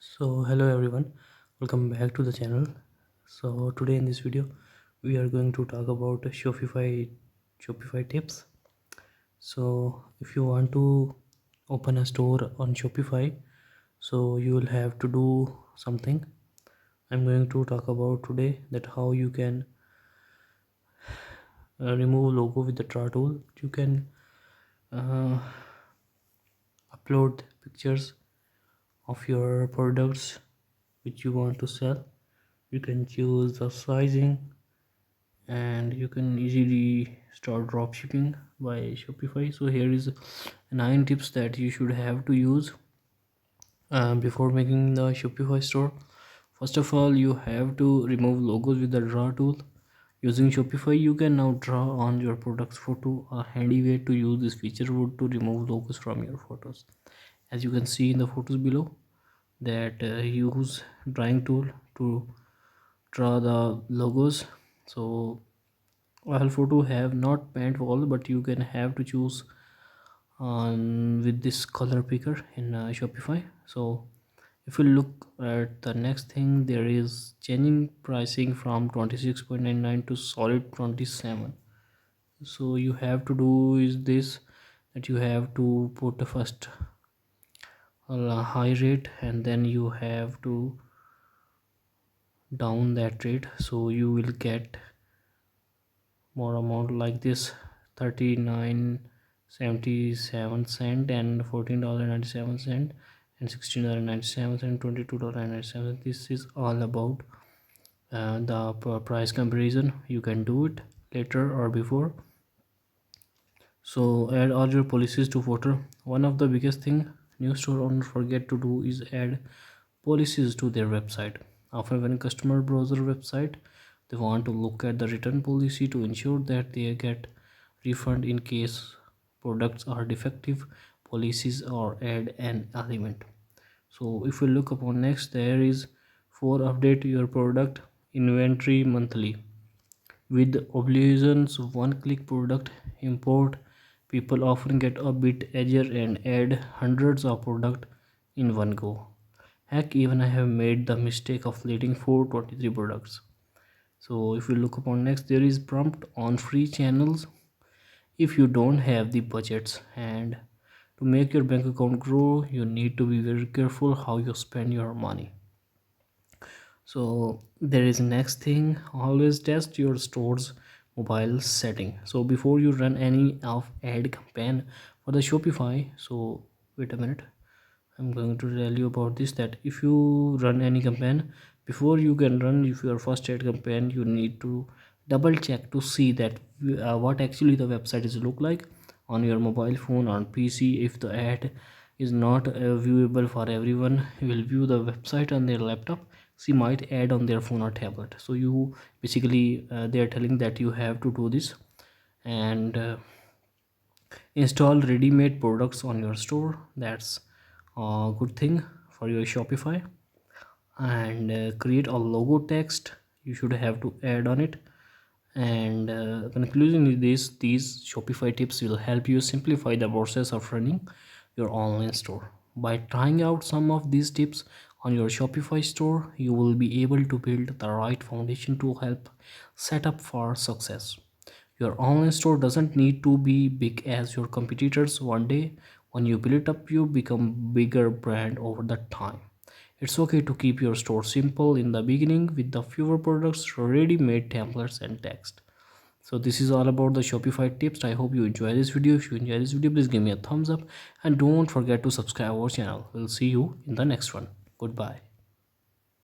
So hello everyone, welcome back to the channel. So today in this video we are going to talk about Shopify tips. So if you want to open a store on Shopify, so you will have to do something. I'm going to talk about today that how you can remove logo with the draw tool. You can uh, upload pictures of your products which you want to sell. You can choose the sizing and you can easily start dropshipping by Shopify. So here is 9 tips that you should have to use before making the Shopify store. First of all, you have to remove logos with the draw tool. Using Shopify, you can now draw on your product's photo. A handy way to use this feature would to remove logos from your photos. As you can see in the photos below, that use drawing tool to draw the logos. So all photo have not paint wall, but you can have to choose with this color picker in Shopify. So if you look at the next thing, there is changing pricing from 26.99 to solid 27. So you have to do is this, that you have to put the first high rate and then you have to down that rate, so you will get more amount like this: 39.77 and $14.97 and $16.97 and $22.97. This is all about the price comparison. You can do it later or before. So add all your policies to footer. One of the biggest thing new store owners forget to do is add policies to their website. Often when customer browser website, they want to look at the return policy to ensure that they get refund in case products are defective. Policies or add an element. So if we look upon next, there is for update your product inventory monthly. With obligations one click product import, people often get a bit edgier and add hundreds of products in one go. Heck, even I have made the mistake of letting 423 products. So if we look upon next, there is prompt on free channels. If you don't have the budgets and to make your bank account grow, you need to be very careful how you spend your money. So there is next thing, always test your store's mobile setting. So before you run any of ad campaign for the Shopify, so wait a minute, I'm going to tell you about this, that if you run any campaign, before you can run if your first ad campaign, you need to double check to see that what actually the website is look like on your mobile phone, on PC. If the ad is not viewable for everyone, you will view the website on their laptop, she might add on their phone or tablet. So you basically they are telling that you have to do this. And install ready-made products on your store. That's a good thing for your Shopify. And create a logo text, you should have to add on it. And conclusion is this: these Shopify tips will help you simplify the process of running your online store. By trying out some of these tips on your Shopify store, you will be able to build the right foundation to help set up for success. Your online store doesn't need to be big as your competitors. One day when you build it up, you become bigger brand over the time. It's okay to keep your store simple in the beginning with the fewer products, ready-made templates and text. So this is all about the Shopify tips. I hope you enjoy this video. If you enjoy this video, please give me a thumbs up and don't forget to subscribe our channel. We'll see you in the next one. Goodbye.